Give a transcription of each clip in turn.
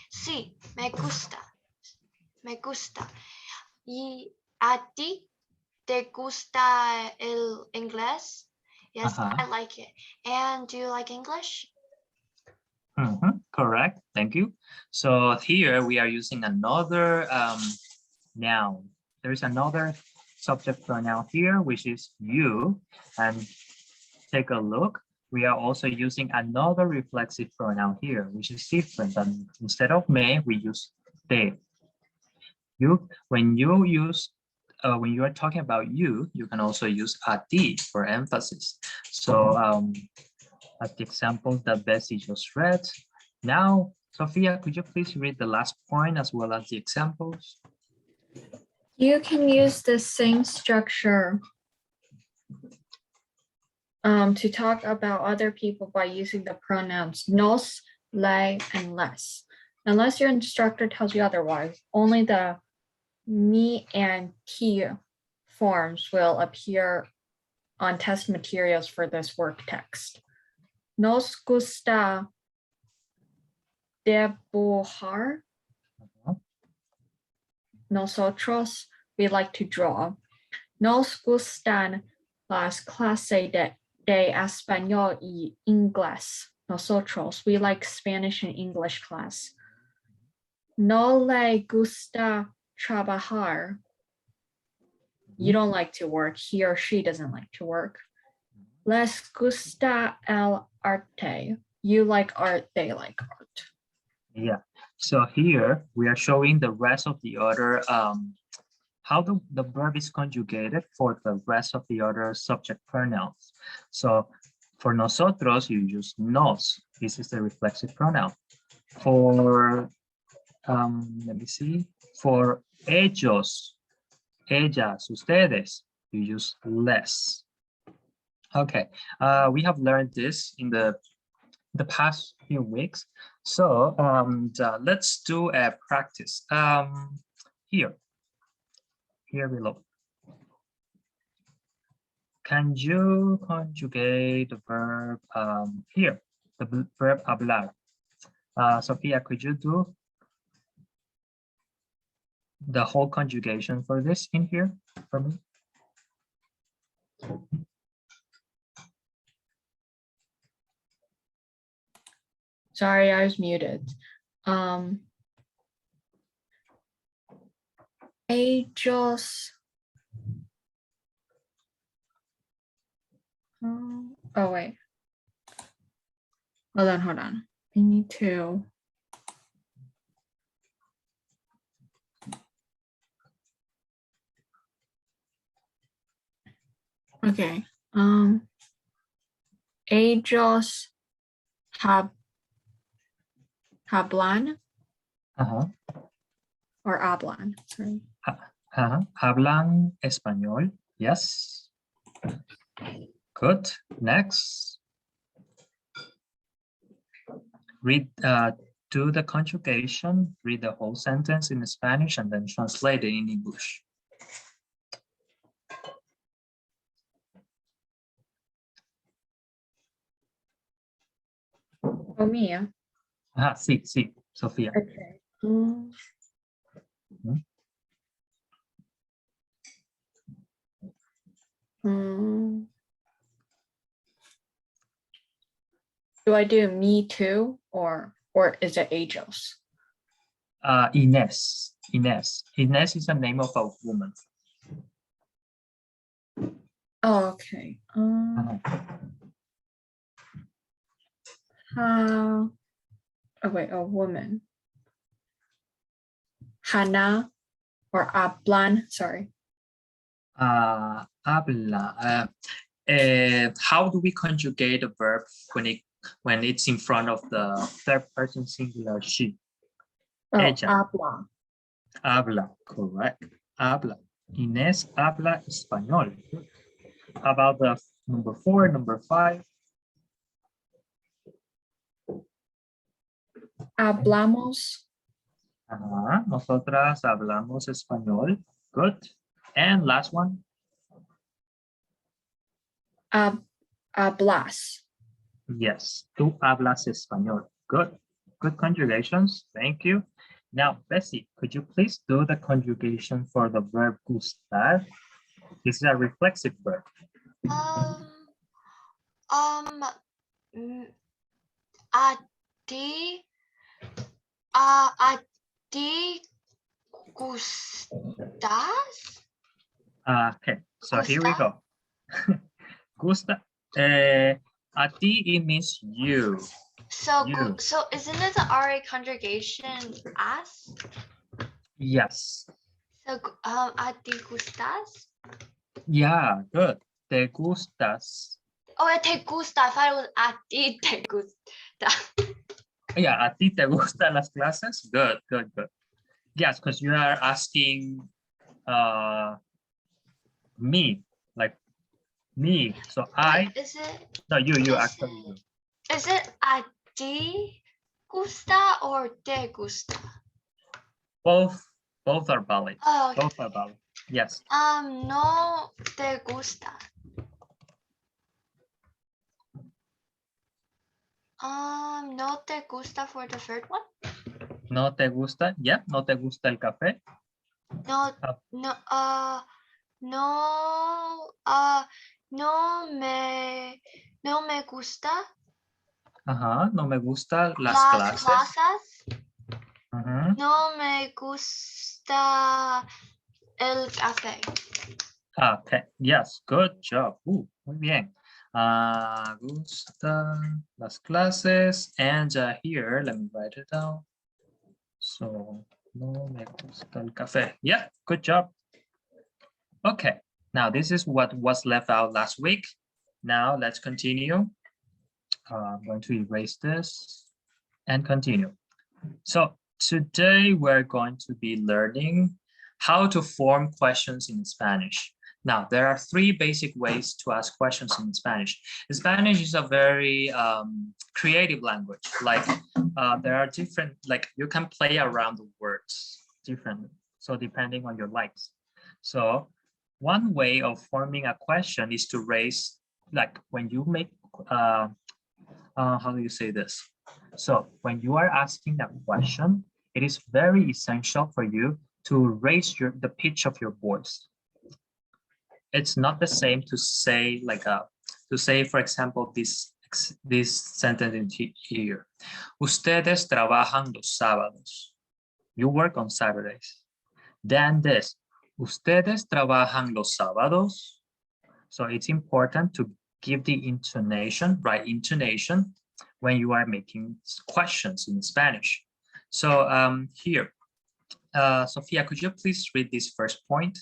Sí, me gusta. Me gusta. ¿Y a ti te gusta el inglés? Yes, I like it. And do you like English? Correct. Thank you. So here we are using another noun. There is another subject pronoun here, which is you. And take a look. We are also using another reflexive pronoun here, which is different. And instead of me, we use they. When you are talking about you can also use a ti for emphasis. So at the examples that Bessie just read. Now, Sophia, could you please read the last point as well as the examples? You can use the same structure to talk about other people by using the pronouns nos, le, and les. Unless your instructor tells you otherwise, only the me and ti forms will appear on test materials for this work text. Nos gusta dibujar. Nosotros, we like to draw. Nos gustan las clases de español y inglés. Nosotros, we like Spanish and English class. No le gusta trabajar. You don't like to work. He or she doesn't like to work. Les gusta el arte. You like art, they like art. Yeah. So here we are showing the rest of the other, how the verb is conjugated for the rest of the other subject pronouns. So for nosotros, you use nos. This is the reflexive pronoun. For, let me see, for ellos, ellas, ustedes, you use les. Okay, we have learned this in the past few weeks. So let's do a practice here below. Can you conjugate the verb here, the verb hablar? Sophia, could you do the whole conjugation for this in here for me? Sorry, I was muted. Ellos. Oh, wait. Hold on. I need to. Okay. Ellos hablan. Or hablan, sorry. Hablan español. Yes. Good. Next. Read, do the conjugation, read the whole sentence in Spanish and then translate it in English. Oh, me. Sí, Sofía. Okay. Do I do me too, or is it ellos? Inés is the name of a woman. Oh, okay. Oh wait, a woman. Hannah or hablan, sorry. Habla. How do we conjugate a verb when it's in front of the third person singular she? Oh, Ella. habla. Habla, correct. Habla. Inés habla español. How about the number 4, number 5? Hablamos. Nosotras hablamos español. Good. And last one. Hablas. Yes, tú hablas español. Good. good conjugations. Thank you. Now, Bessie, could you please do the conjugation for the verb gustar? This is a reflexive verb. A ti gustas? Okay, so here we go. Gusta. A ti, it means you. So, You. so isn't it the RA conjugation as? Yes. So, a ti gustas? Yeah, good. Te gustas. Oh, te gusta. I thought it was a ti te gusta. Yeah, a ti te gustan las clases? Good, good, good. Yes, because you are asking me, like me. So I, Is it? no, you Is actually you. Is it a ti gusta or te gusta? Both are valid. Oh, okay. Both are valid. Yes. No te gusta. No te gusta for the third one? No te gusta, yeah, no te gusta el café. No, no, no me gusta Ajá, no me gusta las las clases. clases. Ajá. No me gusta el café. Okay, yes, good job. Muy bien. Gusta las clases. And here, let me write it down. So, no me gusta el café. Yeah, good job. Okay, now this is what was left out last week. Now let's continue. I'm going to erase this and continue. So today we're going to be learning how to form questions in Spanish. Now, there are three basic ways to ask questions in Spanish. Spanish is a very creative language. Like there are different, like you can play around the words differently. So depending on your likes. So one way of forming a question is to raise, like when you make, how do you say this? So when you are asking that question, it is very essential for you to raise the pitch of your voice. It's not the same to say like for example, this sentence here. Ustedes trabajan los sábados. You work on Saturdays. Then this. Ustedes trabajan los sábados. So it's important to give the intonation, right intonation, when you are making questions in Spanish. So here, Sophia, could you please read this first point?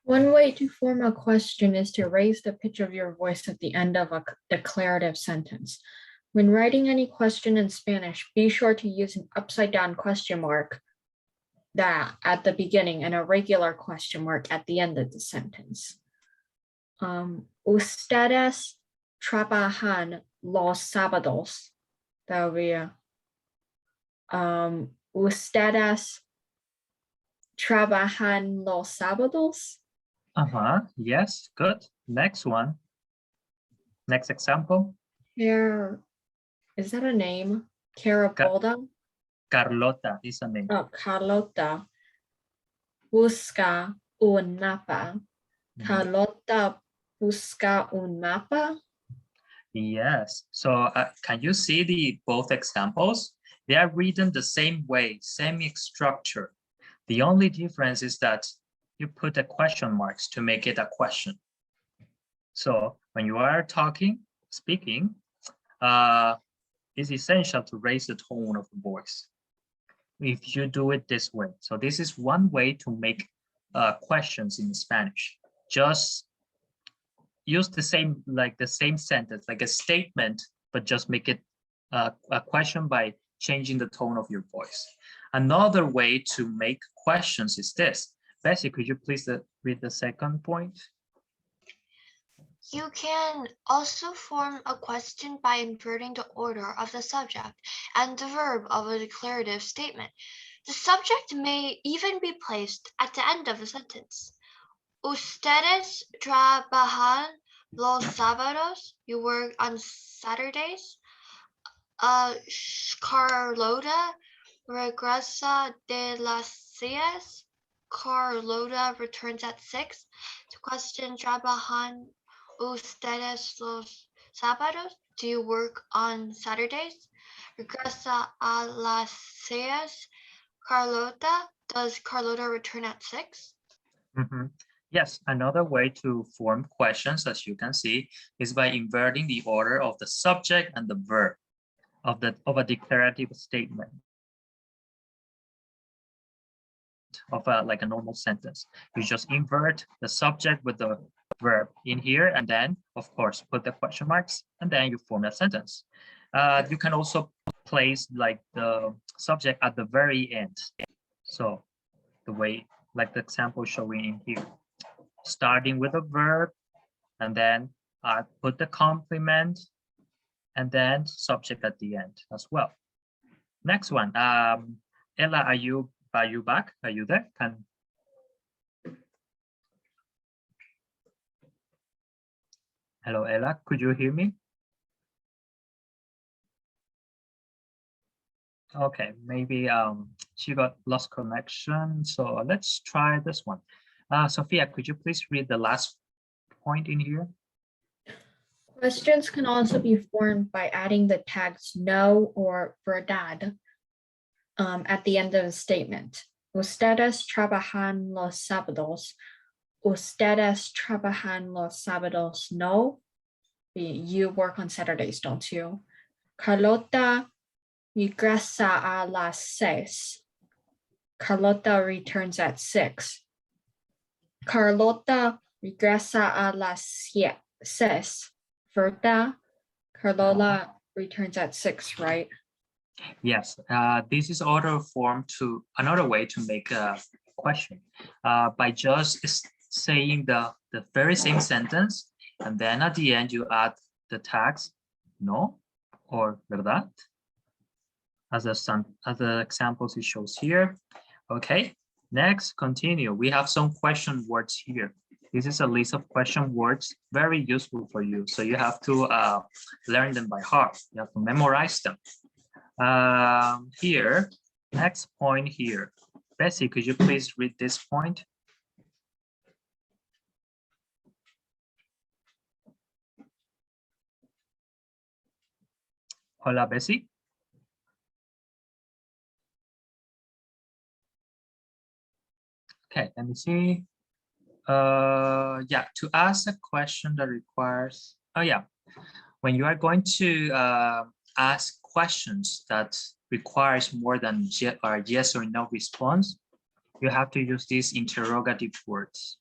One way to form a question is to raise the pitch of your voice at the end of a declarative sentence. When writing any question in Spanish, be sure to use an upside-down question mark at the beginning and a regular question mark at the end of the sentence. Ustedes trabajan los sábados. That would be ustedes trabajan los sábados. Yes, good. Next one. Next example. Here, is that a name? Carabolda? Carlota is a name. Oh, Carlota. Busca un mapa. Carlota busca un mapa. Yes. So can you see the both examples? They are written the same way, same structure. The only difference is that you put the question marks to make it a question. So when you are speaking, it's essential to raise the tone of the voice if you do it this way. So this is one way to make questions in Spanish. Just use the same sentence, like a statement, but just make it a question by changing the tone of your voice. Another way to make questions is this. Bessie, could you please read the second point? You can also form a question by inverting the order of the subject and the verb of a declarative statement. The subject may even be placed at the end of the sentence. Ustedes trabajan los sábados. You work on Saturdays. Carlota regresa de las 6. Carlota returns at 6. The question, ¿trabajan ustedes los sábados? Do you work on Saturdays? Regresa a las 6. Carlota, does Carlota return at 6? Yes, another way to form questions, as you can see, is by inverting the order of the subject and the verb of a declarative statement of like a normal sentence. You just invert the subject with the verb in here, and then of course put the question marks, and then you form a sentence. You can also place like the subject at the very end. So the way, like the example showing in here, starting with a verb, and then put the complement, and then subject at the end as well. Next one, Ella, are you back? Are you there? Hello, Ella, could you hear me? Okay, maybe she got lost connection. So let's try this one. Sophia, could you please read the last point in here? Questions can also be formed by adding the tags no or verdad at the end of the statement. Ustedes trabajan los sábados. Ustedes trabajan los sábados. No, you work on Saturdays, don't you? Carlota regresa a las 6. Carlota returns at 6. Carlota regresa a las 6. ¿Verdad? Carlota returns at 6, right? Yes, this is order form to another way to make a question by just saying the very same sentence, and then at the end you add the tags no or verdad as the examples it shows here. Okay, next, continue. We have some question words here. This is a list of question words, very useful for you. So you have to learn them by heart. You have to memorize them. Here, next point here. Bessie, could you please read this point? Hola, Bessie. Okay, let me see. Yeah, to ask a question that requires, when you are going to ask questions that requires more than yes or no response, you have to use these interrogative words.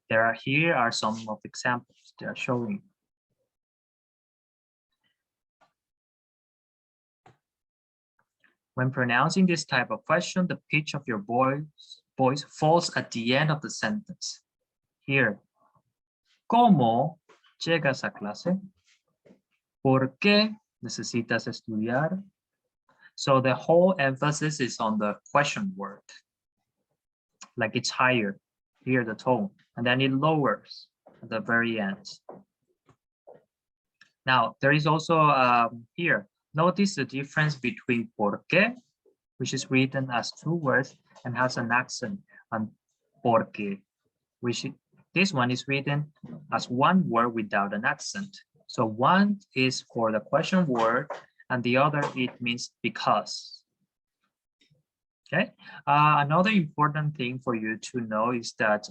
Here are some of the examples they are showing. When pronouncing this type of question, the pitch of your voice falls at the end of the sentence. Here, ¿cómo llegas a clase? ¿Por qué necesitas estudiar? So the whole emphasis is on the question word. Like it's higher, here the tone, and then it lowers at the very end. Now, there is also here, notice the difference between por qué, which is written as 2 words and has an accent, and porque, this one is written as 1 word without an accent. So one is for the question word, and the other, it means because. Okay. Another important thing for you to know is that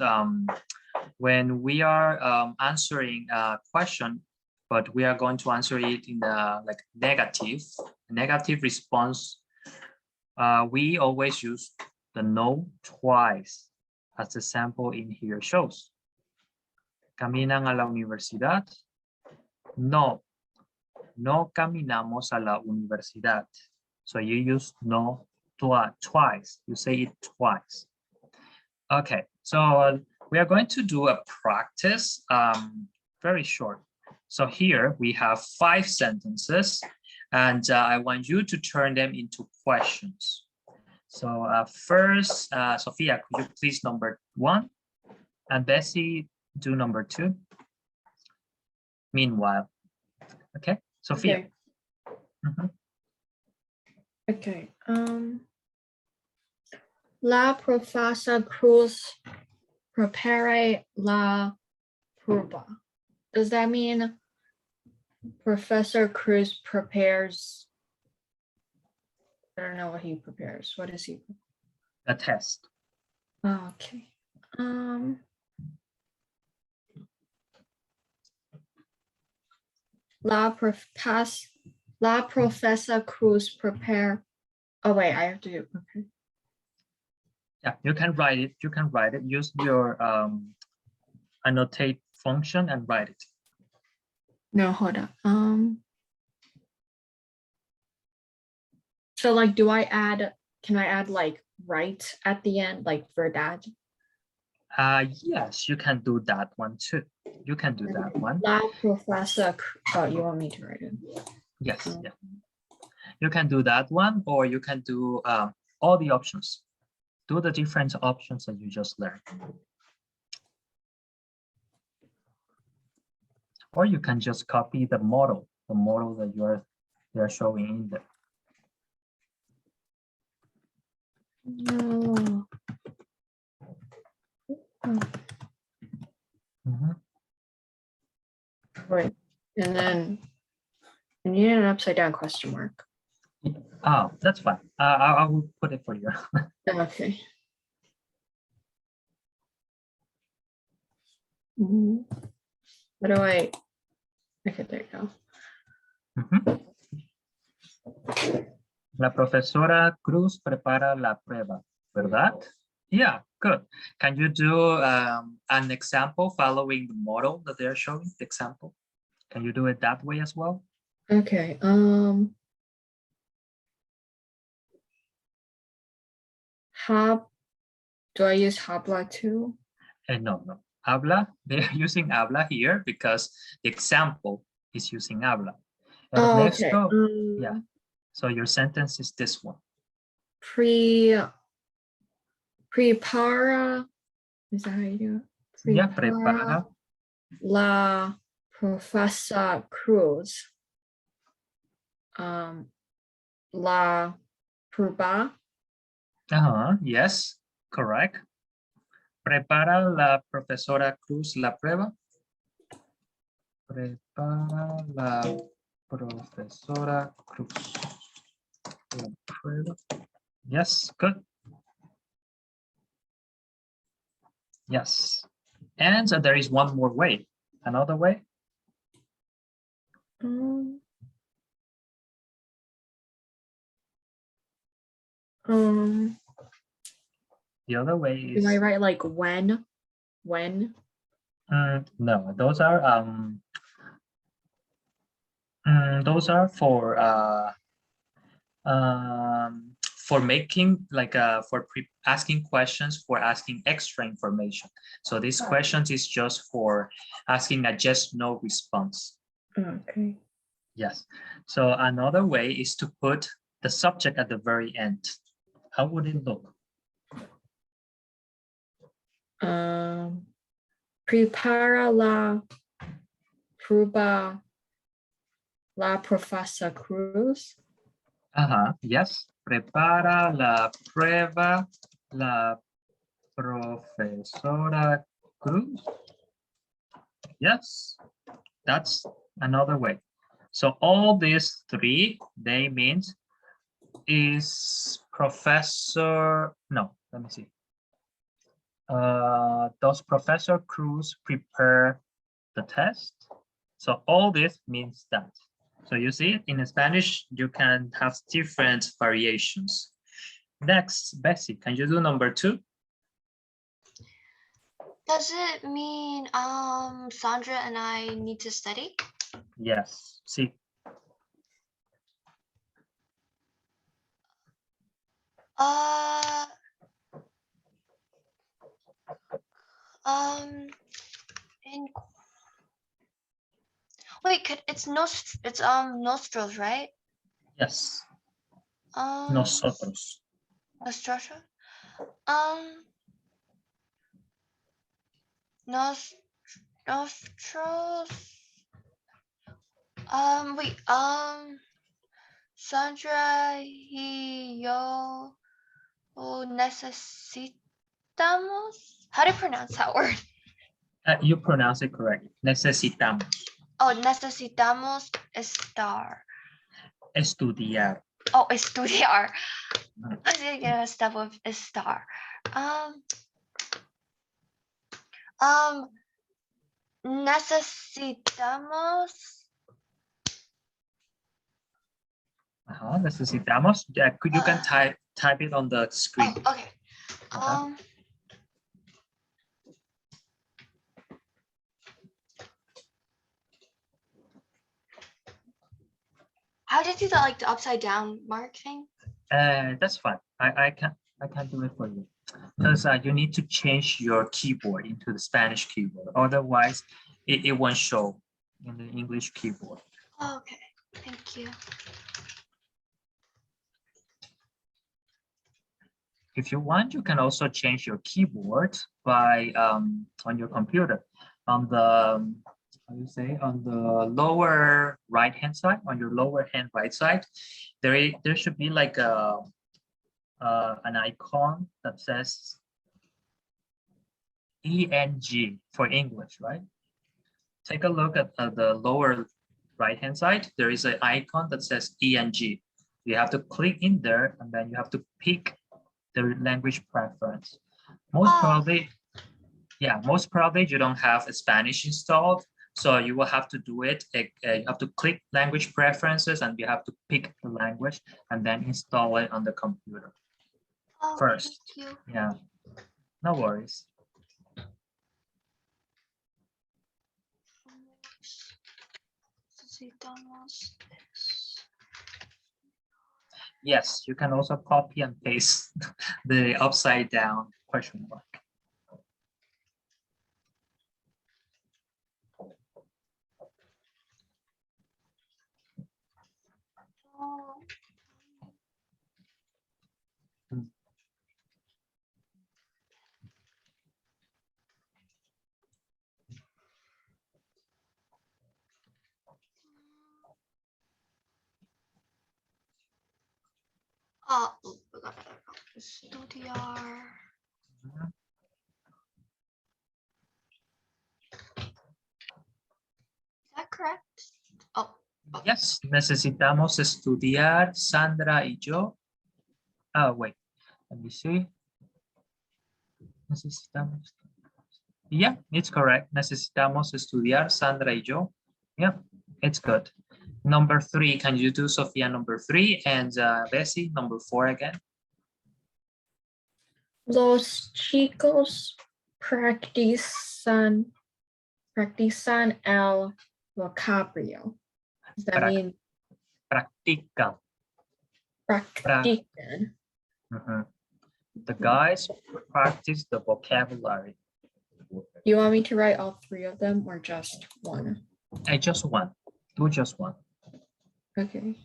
when we are answering a question, but we are going to answer it in the like negative response, we always use the no twice, as the sample in here shows. ¿Caminan a la universidad? No, no caminamos a la universidad. So you use no twice. You say it twice. Okay, so we are going to do a practice, very short. So here we have 5 sentences, and I want you to turn them into questions. So first, Sophia, could you please number 1? And Bessie, do number 2. Meanwhile, okay, Sophia. Okay. La profesora Cruz prepare la prueba. Does that mean Professor Cruz prepares? I don't know what he prepares. What is he? A test. Okay. La Professor Cruz prepare. Oh wait, I have to do prepare. Yeah, you can write it. You can write it. Use your annotate function and write it. No, hold on. So like, do I add? Can I add like right at the end, like verdad? Yes, you can do that one too. You can do that one. La Professor. Oh, you want me to write it? Yes, yeah. You can do that one, or you can do all the options. Do the different options that you just learned. Or you can just copy the model that they're showing in there. No. Right. And then you need an upside down question mark. Oh, that's fine. I will put it for you. Okay. What do I? Okay, there you go. La profesora Cruz prepara la prueba, ¿verdad? Yeah, good. Can you do an example following the model that they're showing, the example? Can you do it that way as well? Okay. Do I use habla too? No. Habla, they're using habla here because the example is using habla. Ernesto, okay. yeah. So your sentence is this one. Prepara. Is that how you do it? Yeah, prepara. La Professora Cruz. La prueba. Yes, correct. Prepara la profesora Cruz la prueba. Prepara la profesora Cruz la prueba. Yes, good. Yes. And so there is one more way. Another way. The other way is. Do I write like when? No, those are for making like for asking questions, for asking extra information. So these questions is just for asking a yes no response. Okay. Yes. So another way is to put the subject at the very end. How would it look? Prepara la prueba la profesora Cruz. Yes. Prepara la prueba la profesora Cruz. Yes, that's another way. So all these three, they means is professor, no, let me see. Does Professor Cruz prepare the test? So all this means that. So you see, in Spanish, you can have different variations. Next, Bessie, can you do number 2? Does it mean Sandra and I need to study? Yes, see. Wait, it's nostrils, right? Yes. Nosotros. Nostrils. Wait. Sandra y yo necesitamos. How do you pronounce that word? You pronounce it correct. Necesitamos Oh, necesitamos estar. estudiar. Oh, estudiar. Mhm. I did get a step of estar. Necesitamos. Necesitamos. Yeah, you can type it on the screen. Oh, okay. How did you do that, like the upside down mark thing? That's fine. I can do it for you because you need to change your keyboard into the Spanish keyboard. Otherwise, it won't show in the English keyboard. Oh, okay, thank you. If you want, you can also change your keyboard by on your computer on the how do you say, on the lower right hand side, on your lower hand right side, there should be like an icon that says ENG for English, right? Take a look at the lower right hand side. There is an icon that says ENG. You have to click in there and then you have to pick the language preference. Most probably you don't have a Spanish installed, so you will have to do it. You have to click language preferences and you have to pick the language and then install it on the computer first. Thank you. Yeah, no worries. Yes, you can also copy and paste the upside down question mark. Estudiar. Is that correct? Oh. Yes, necesitamos estudiar, Sandra y yo. Oh, wait, let me see. Necesitamos. Yeah, it's correct. Necesitamos estudiar, Sandra y yo. Yeah, it's good. Number 3, can you do Sofia number 3 and Bessie number 4 again? Los chicos practican el vocabulario. Does that mean? Practican. Practican. The guys practice the vocabulary. You want me to write all 3 of them or just one? Just one. Do just one. Okay.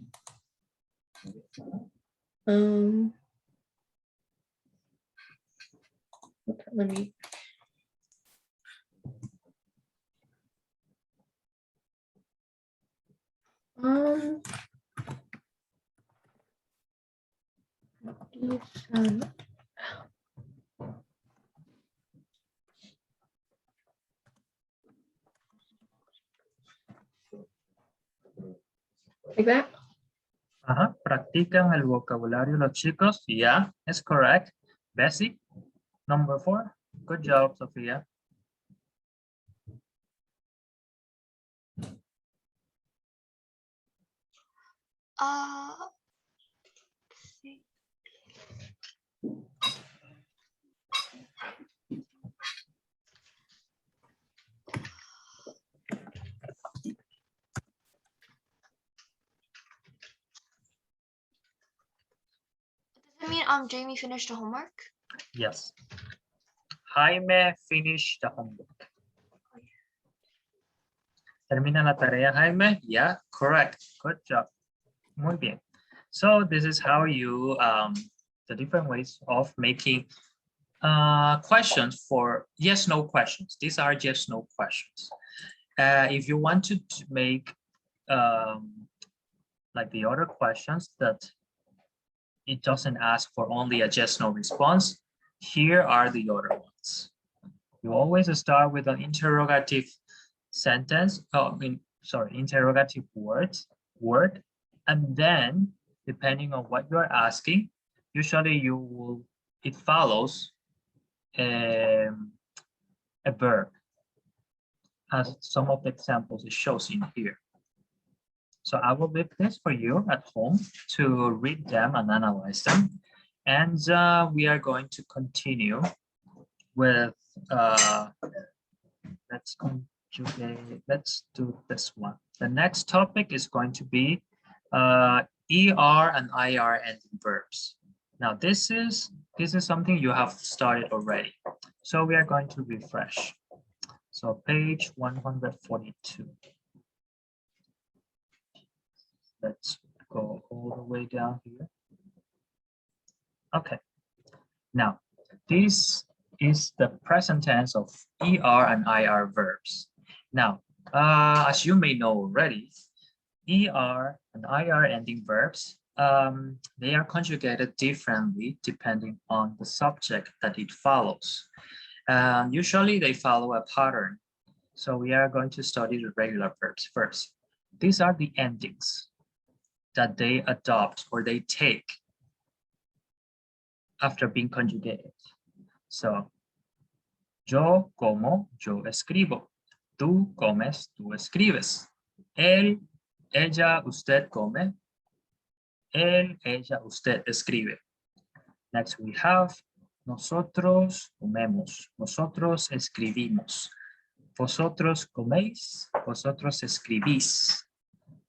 Let me. Like that? Practican el vocabulario los chicos. Yeah, it's correct. Bessie, number 4. Good job, Sophia. See. Does it mean Jamie finished the homework? Yes. Jaime finished the homework. ¿Termina la tarea, Jaime? Yeah, correct. Good job. Muy bien. So this is how you, the different ways of making questions for yes, no questions. These are yes, no questions. If you want to make like the other questions that it doesn't ask for only a yes/no response. Here are the other ones. You always start with an interrogative sentence. Interrogative word, and then depending on what you're asking, usually it follows a verb, as some of the examples it shows in here. So I will leave this for you at home to read them and analyze them. And we are going to continue with, let's do this one. The next topic is going to be ER and IR ending verbs. Now this is something you have started already. So we are going to refresh. So page 142. Let's go all the way down here. Okay. Now, this is the present tense of ER and IR verbs. Now, as you may know already, ER and IR ending verbs, they are conjugated differently depending on the subject that it follows. Usually they follow a pattern. So we are going to study the regular verbs first. These are the endings that they adopt or they take after being conjugated. So, yo como, yo escribo. Tú comes, tú escribes. Él, ella, usted come. Él, ella, usted escribe. Next we have nosotros comemos, nosotros escribimos. Vosotros coméis, vosotros escribís.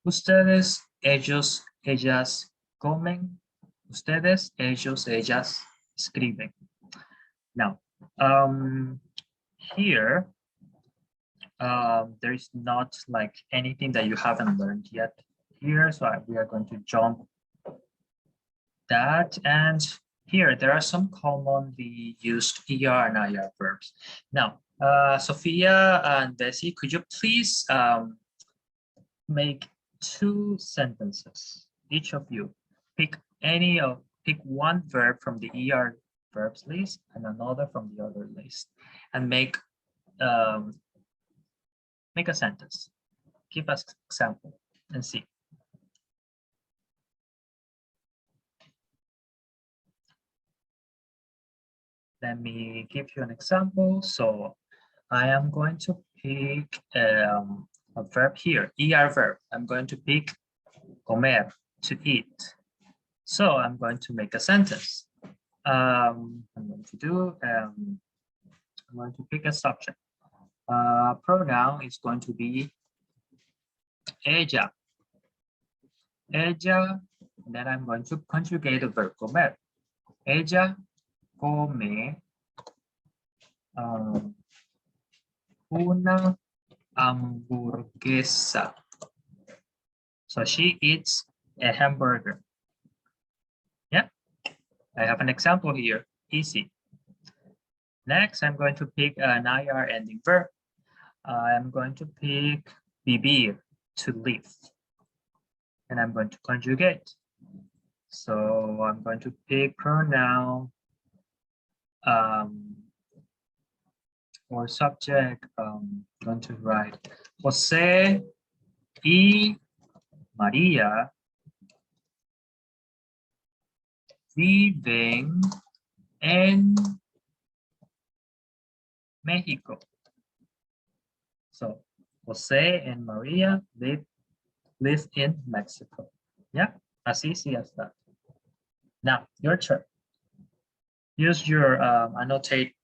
Ustedes, ellos, ellas comen. Ustedes, ellos, ellas escriben. Now, here, there is not like anything that you haven't learned yet here. So we are going to jump that. And here, there are some commonly used ER and IR verbs. Now, Sophia and Bessie, could you please make 2 sentences, each of you. Pick one verb from the ER verbs list and another from the other list, and make a sentence. Give us an example and see. Let me give you an example. So I am going to pick a verb here, ER verb. I'm going to pick comer, to eat. So I'm going to make a sentence. I'm going to pick a subject. Pronoun is going to be ella. Ella, and then I'm going to conjugate the verb comer. Ella come una hamburguesa. So she eats a hamburger. Yeah, I have an example here, easy. Next, I'm going to pick an IR ending verb. I'm going to pick vivir, to live. And I'm going to conjugate. So I'm going to pick pronoun or subject. I'm going to write José y María viven en Mexico. So José and Maria live in Mexico. Yeah, as easy as that. Now your turn. Use your annotate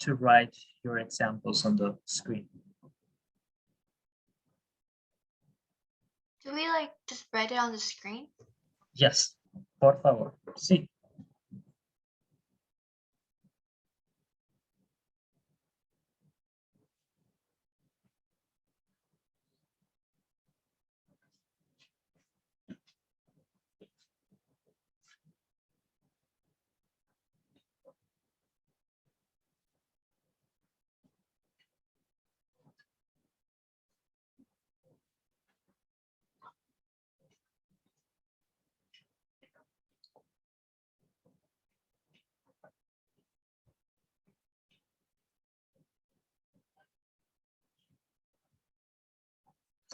to write your examples on the screen. Do we like just write it on the screen? Yes, por favor. Sí.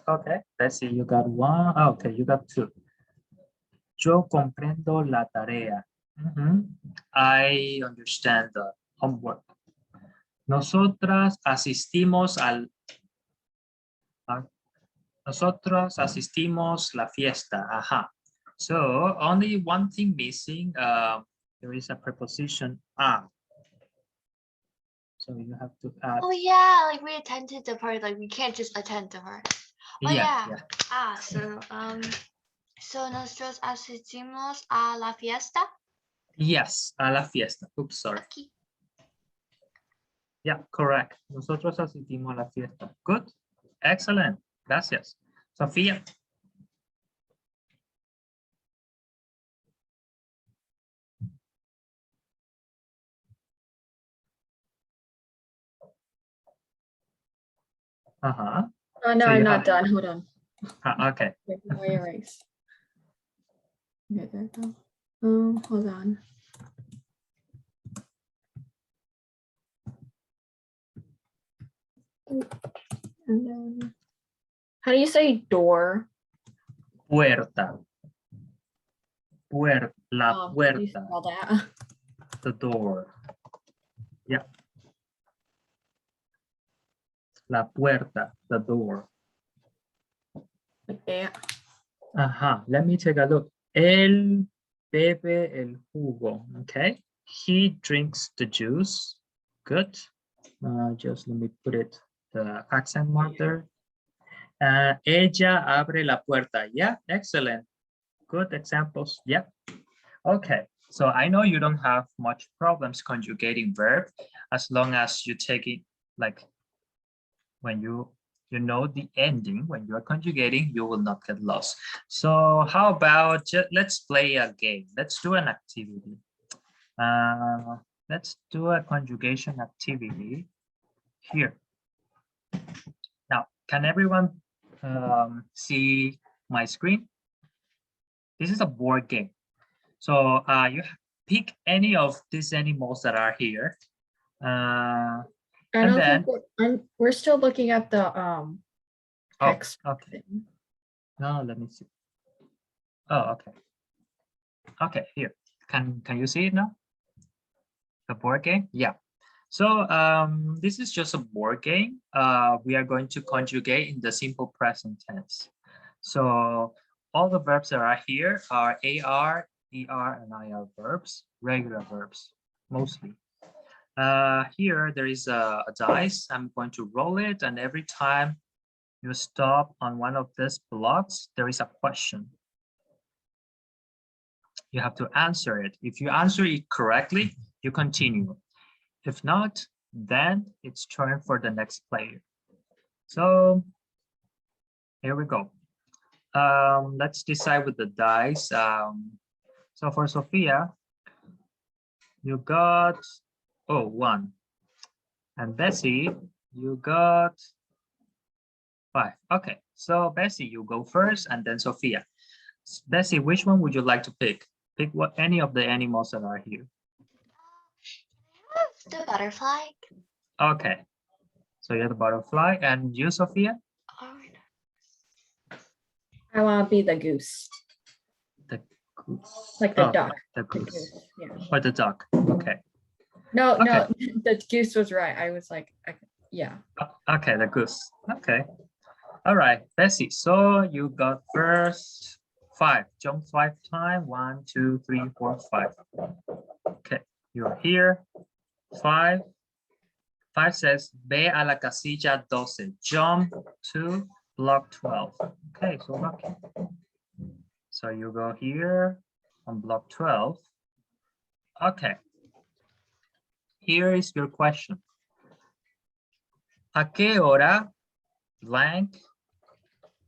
Okay, let's see. You got one. Oh, okay, you got two. Yo comprendo la tarea. I understand the homework. Nosotras asistimos nosotros asistimos la fiesta. Aha. So only one thing missing. There is a preposition a. So you have to add. Oh yeah, like we attended the party. Like we can't just attend the party. Oh yeah. So nosotros asistimos a la fiesta. Yes, a la fiesta. Oops, sorry. Aquí. Yeah, correct. Nosotros asistimos a la fiesta. Good. Excellent. Gracias. Sofía. Uh-huh. Oh, no, So I'm you not have- done. Hold on. Okay. Why erase? Okay, there we go. Hold on. And then, how do you say door? Puerta. La Do you puerta. spell that? The door. Yeah. La puerta. The door. Like that. Uh-huh. Let me take a look. Él bebe el jugo. Okay. He drinks the juice. Good. Just let me put it, the accent mark there. Ella abre la puerta. Yeah, excellent. Good examples. Yeah. Okay. So I know you don't have much problems conjugating verb as long as you take it like when you know the ending, when you are conjugating, you will not get lost. So how about let's play a game. Let's do an activity. Let's do a conjugation activity here. Now, can everyone see my screen? This is a board game. So you pick any of these animals that are here. I don't think we're still looking at the text. Oh, okay. No, let me see. Oh, okay. Okay, here. Can you see it now? The board game? Yeah. So this is just a board game. We are going to conjugate in the simple present tense. So all the verbs that are here are AR, ER, and IR verbs, regular verbs, mostly. Here there is a dice. I'm going to roll it, and every time you stop on one of these blocks, there is a question. You have to answer it. If you answer it correctly, you continue. If not, then it's turn for the next player. So here we go. Let's decide with the dice. So for Sophia, you got, oh, 1. And Bessie, you got 5. Okay, so Bessie, you go first, and then Sophia. Bessie, which one would you like to pick? Pick any of the animals that are here. The butterfly. Okay, so you're the butterfly, and you, Sophia? I want to be the goose. The goose. Like the duck. The The goose. goose, yeah. Or the duck. Okay. No, Okay. no, the goose was right. I was like, yeah. Okay, the goose. Okay. All right, Bessie. So you got first 5. Jump 5 times. 1, 2, 3, 4, 5. Okay, you're here. 5. 5 says, ve a la casilla 12. Jump to block 12. Okay, so lucky. So you go here on block 12. Okay. Here is your question. ¿A qué hora blank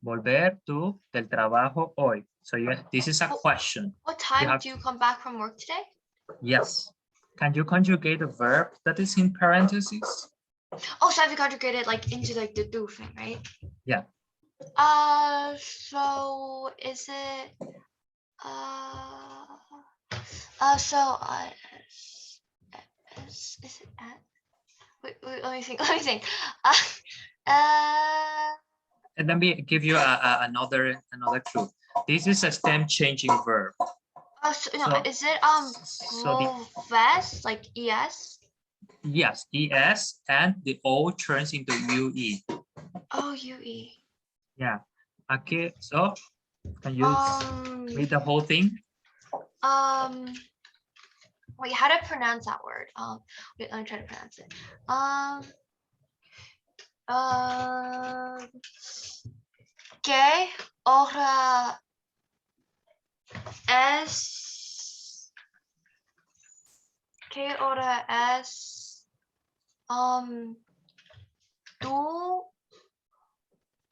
volver tú del trabajo hoy? So this is a question. What time do you come back from work today? Yes. Can you conjugate a verb that is in parentheses? Oh, so I have to conjugate it like into like the do thing, right? Yeah. So is it is it at wait, let me think. And let me give you another clue. This is a stem changing verb. No, is it vest like es? Yes, es, and the o turns into ue. Oh, ue. Yeah. Okay. So can you read the whole thing? Wait, how to pronounce that word? Wait, let me try to pronounce it. ¿Qué hora es? ¿Qué hora es? Tú.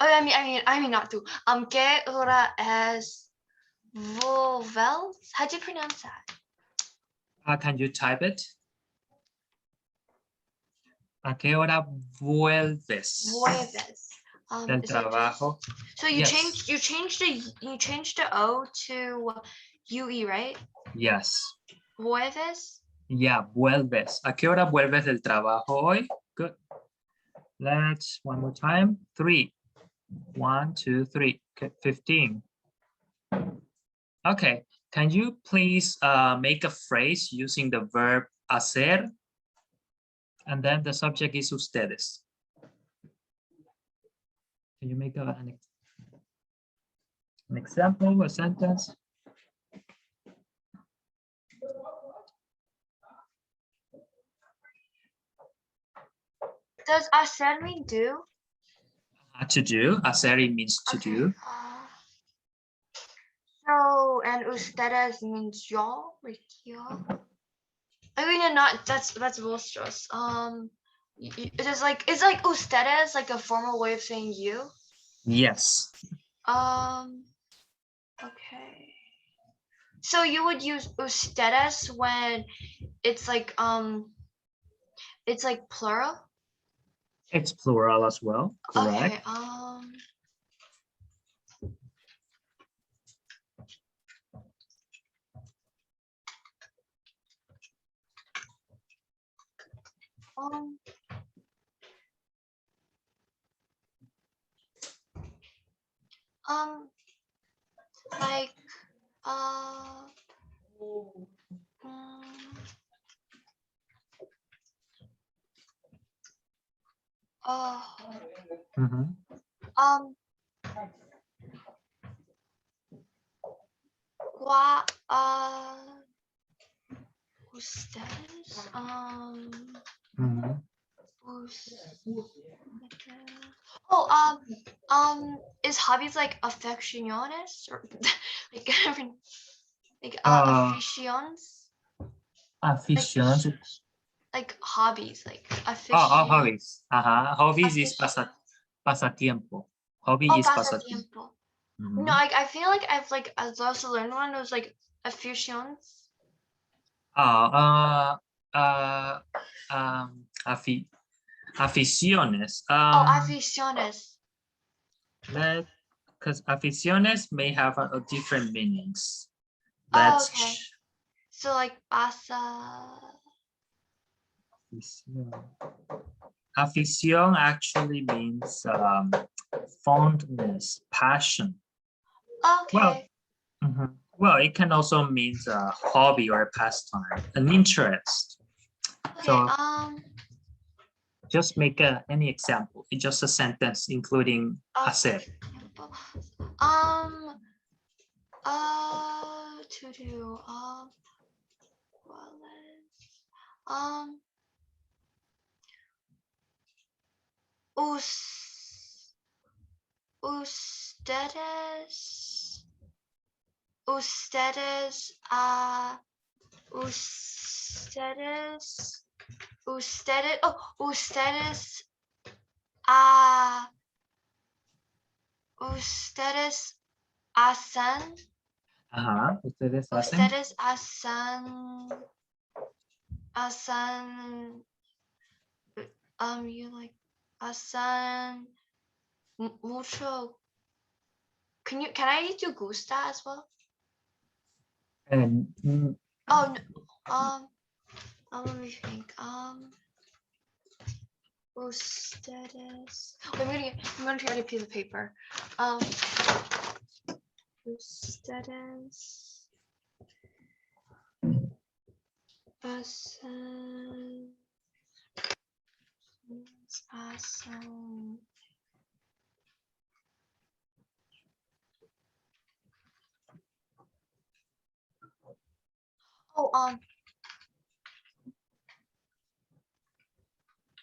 I mean not tú. ¿Qué hora es? Volvels? How do you pronounce that? Can you type it? ¿A qué hora vuelves? Vuelves. Del trabajo. So you changed the O to UE, right? Yes. Vuelves. Yeah, vuelves. ¿A qué hora vuelves del trabajo hoy? Good. Let's one more time. 3. 1, 2, 3. Okay, 15. Okay. Can you please make a phrase using the verb hacer? And then the subject is ustedes. Can you make an example, a sentence? Does hacer mean do? To do. Hacer means to do. So, and ustedes means y'all, like y'all. I mean, not that's vosotros. It's like ustedes like a formal way of saying you. Yes. Okay. So you would use ustedes when it's like plural. It's plural as well. Correct. Okay. Like ustedes is hobbies like affecciones or like aficiones? Aficiones. Like hobbies, like hobbies. Hobbies is pasatiempo. Hobby is pasatiempo. No, I feel like I've also learned one. It was like aficiones. Aficiones. Aficiones. Because aficiones may have different meanings. Okay. So like afición actually means fondness, passion. Okay. Well, it can also mean a hobby or a pastime, an interest. Okay. So just make any example. It's just a sentence including hacer. To do ustedes ustedes ustedes hacen Ustedes hacen. ustedes hacen you like hacen mucho. Can I do gusta as well? And Oh no, let me think. Ustedes. I'm gonna try to piece of paper. Ustedes hacen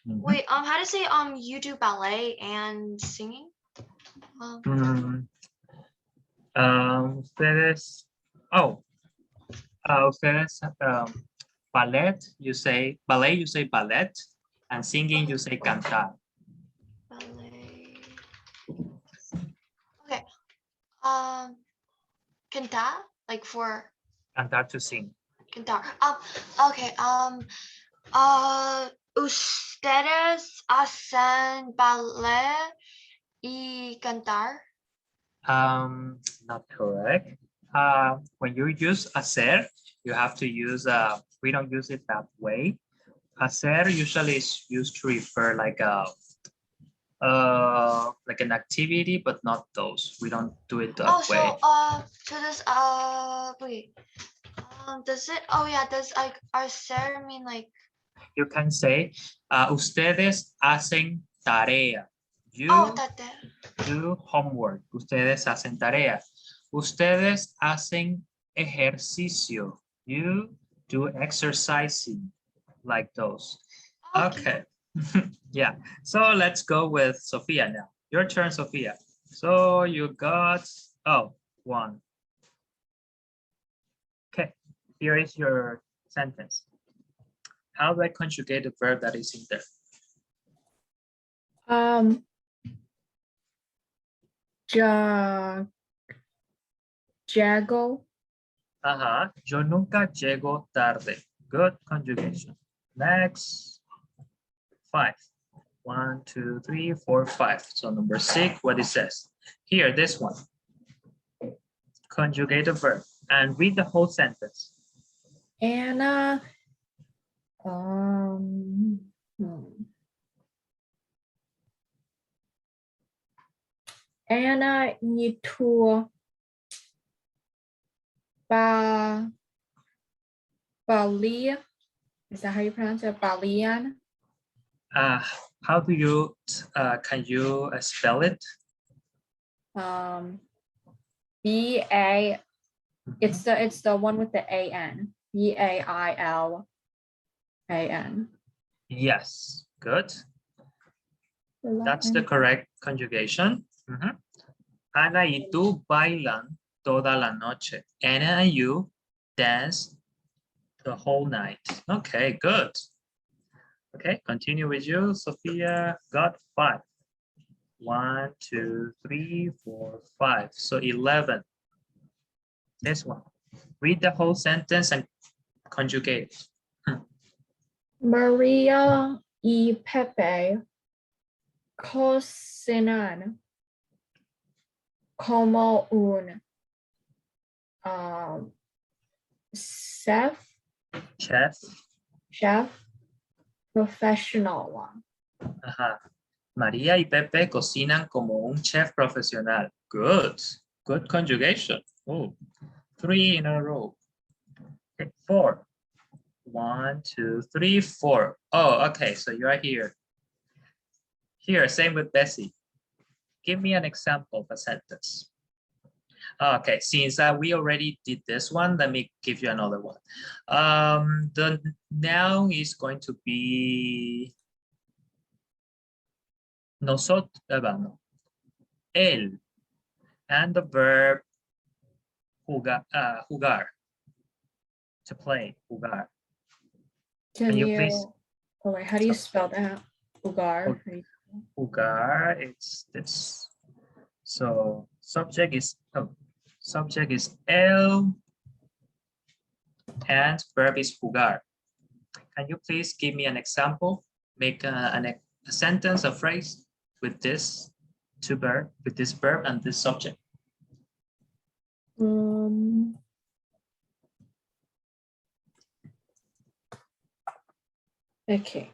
wait, how to say you do ballet and singing? Ustedes, ustedes, ballet, you say ballet, and singing, you say cantar. Ballet. Okay. Cantar, like for Cantar, to sing. cantar. Okay. Ustedes hacen ballet y cantar. Not correct. When you use hacer, you have to use, we don't use it that way. Hacer usually is used to refer like an activity, but not those. We don't do it that way. So this wait. Does it? Oh yeah. Does like hacer mean like? You can say, ustedes hacen tarea. You do homework. Ustedes hacen tarea. Ustedes hacen ejercicio. You do exercising, like those. Okay. Yeah. So let's go with Sophia now. Your turn, Sophia. So you got, one. Okay. Here is your sentence. How do I conjugate the verb that is in there? Llego. Yo nunca llego tarde. Good conjugation. Next. 5. 1, 2, 3, 4, 5. So number 6, what it says. Here, this one. Conjugate the verb and read the whole sentence. Anna. Anna itu Bali. Is that how you pronounce it? Balian? How do you, can you spell it? B-A, it's the one with the A-N. B-A-I-L-A-N. Yes, good. That's the correct conjugation. Ana y tú bailan toda la noche. Anna and you dance the whole night. Okay, good. Okay, continue with you, Sophia. Got 5. 1, 2, 3, 4, 5. So 11. This one. Read the whole sentence and conjugate. Maria y Pepe cocinan como un chef professional. María y Pepe cocinan como un chef profesional. Good. Good conjugation. Oh, 3 in a row. Okay, 4. 1, 2, 3, 4. Oh, okay. So you are here. Here, same with Bessie. Give me an example of a sentence. Okay, since we already did this one, let me give you another one. The noun is going to be nosotros, él, and the verb jugar, to play, jugar. Can you please? Oh wait, how do you spell that? Jugar. Jugar, it's this. So subject is él, and verb is jugar. Can you please give me an example? Make a sentence, a phrase with this verb and this subject. Okay.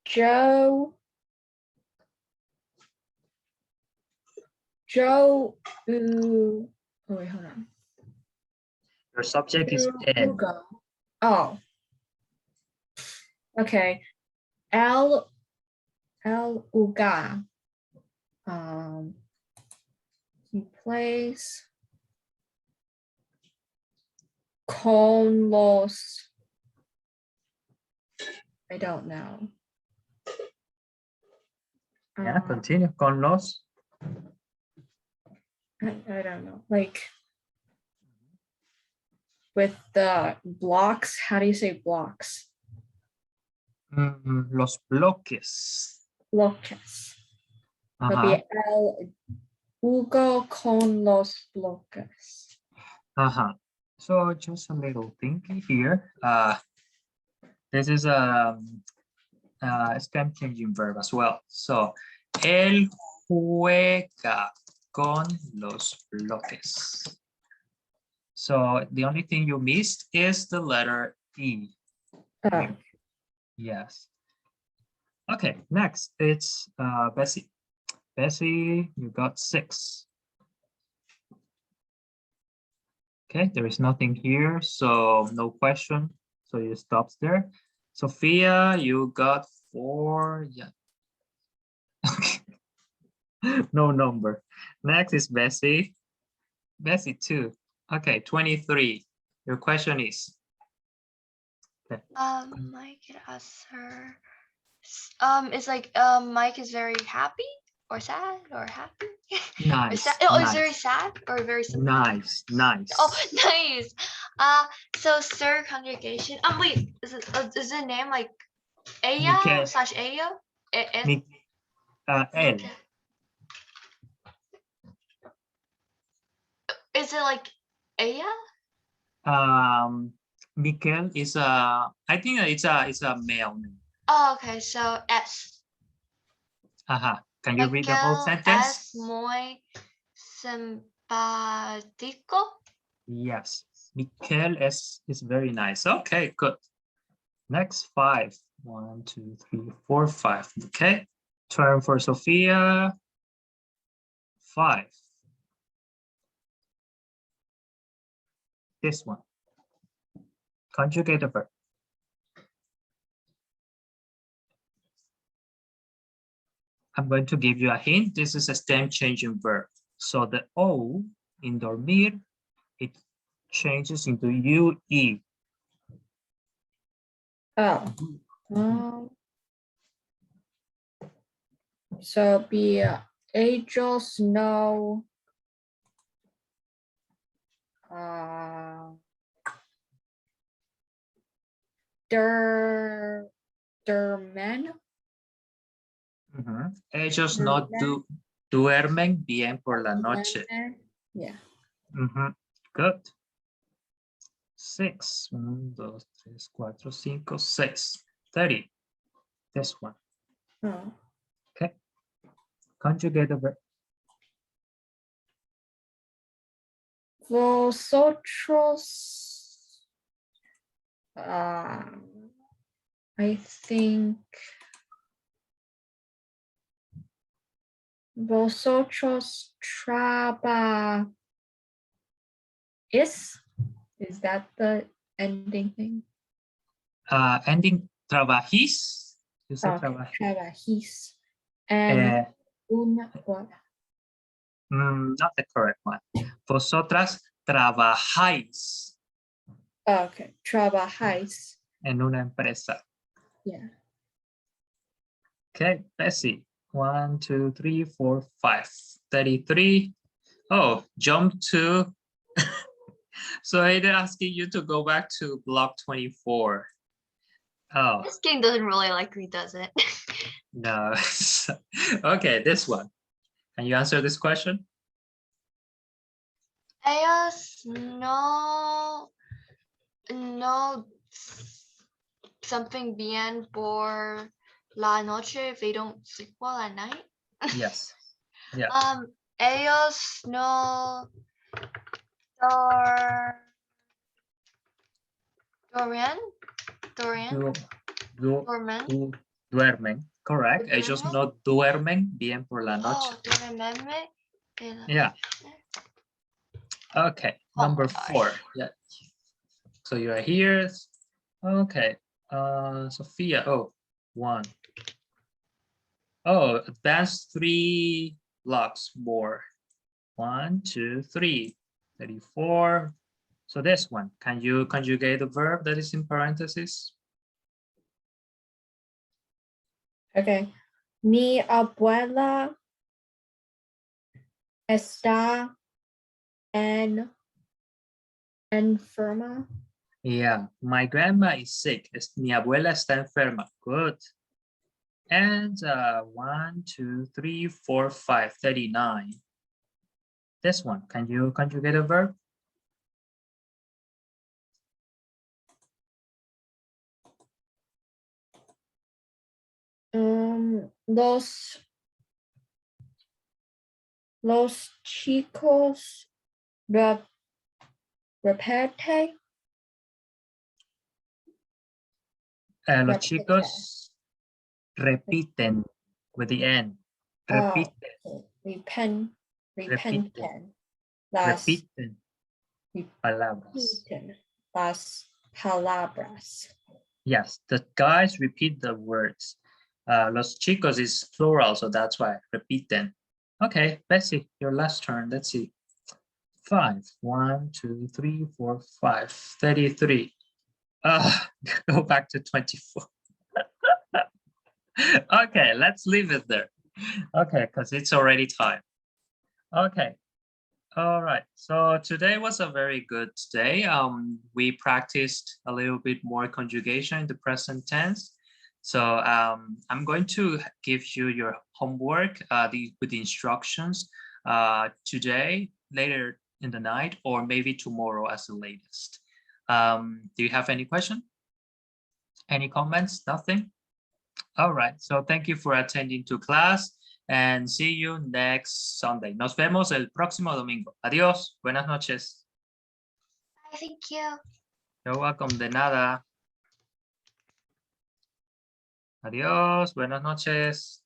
Joe. Oh, wait, hold on. Your subject is N. Hugo. Oh. Okay. El Uga. He plays con los. I don't know. Yeah, continue. Con los. I don't know. Like with the blocks. How do you say blocks? Los bloques. Bloques. Would be El Hugo con los bloques. So just a little thing here. This is a stem changing verb as well. So, él juega con los bloques. So the only thing you missed is the letter E. Yes. Okay, next it's Bessie. Bessie, you got 6. Okay, there is nothing here, so no question. So you stops there. Sophia, you got 4. Yeah. Okay. No number. Next is Bessie. Bessie 2. Okay, 23. Your question is. Okay. Mike could ask her. It's like Mike is very happy or sad or happy. Nice. Oh, nice. it's very sad or very Nice, nice. Oh, nice. So sir conjugation. Wait, is the name like Aya / Aya? L. Is it like Aya? Miguel is a. I think it's a male name. Oh, okay. So S. Can you read the whole sentence? Es muy simpático. Yes, Miguel is very nice. Okay, good. Next 5. 1, 2, 3, 4, 5. Okay, turn for Sophia. 5. This one. Conjugate the verb. I'm going to give you a hint. This is a stem changing verb. So the O in dormir, it changes into UE. So be ellos no duermen. Ellos no duermen bien por la noche. Yeah. Good. 6. 1, 2, 3, 4, 5, 6. 30. This one. Okay. Conjugate the verb. Vosotros, I think vosotros is that the ending thing? Ending trabajís. You say trabajís. And what? Not the correct one. Vosotras trabajáis. Okay, trabajáis. En una empresa. Yeah. Okay, Bessie. 1, 2, 3, 4, 5. 33. Oh, jump to. So it's asking you to go back to block 24. Oh. This game doesn't really like me, does it? No. Okay, this one. Can you answer this question? Ellos no something bien por la noche if they don't sleep well at night. Yes. Yeah. Ellos no dormen. Duermen, correct. Ellos Duermen. no duermen bien por la noche. Oh, duermenme. Yeah. Okay, Oh number my gosh. 4. Yeah. So you are here. Okay. Sophia. Oh, 1. Oh, advance 3 blocks more. 1, 2, 3. 34. So this one, can you conjugate the verb that is in parentheses? Okay. Mi abuela está enferma. Yeah, my grandma is sick. Mi abuela está enferma. Good. And 1, 2, 3, 4, 5, 39. This one, can you conjugate a verb? Los chicos repete. Los chicos repiten with the N. Repiten. Repenten. Repiten. Las Repiten palabras. repiten las palabras. Yes, the guys repeat the words. Los chicos is plural, so that's why repiten. Okay, Bessie, your last turn. Let's see. 5. 1, 2, 3, 4, 5. 33. Go back to 24. Okay, let's leave it there. Okay, because it's already time. Okay. All right. So today was a very good day. We practiced a little bit more conjugation in the present tense. So I'm going to give you your homework with the instructions today, later in the night, or maybe tomorrow as the latest. Do you have any question? Any comments? Nothing? All right. So thank you for attending to class and see you next Sunday. Nos vemos el próximo domingo. Adiós. Buenas noches. Thank you. You're welcome. De nada. Adiós. Buenas noches.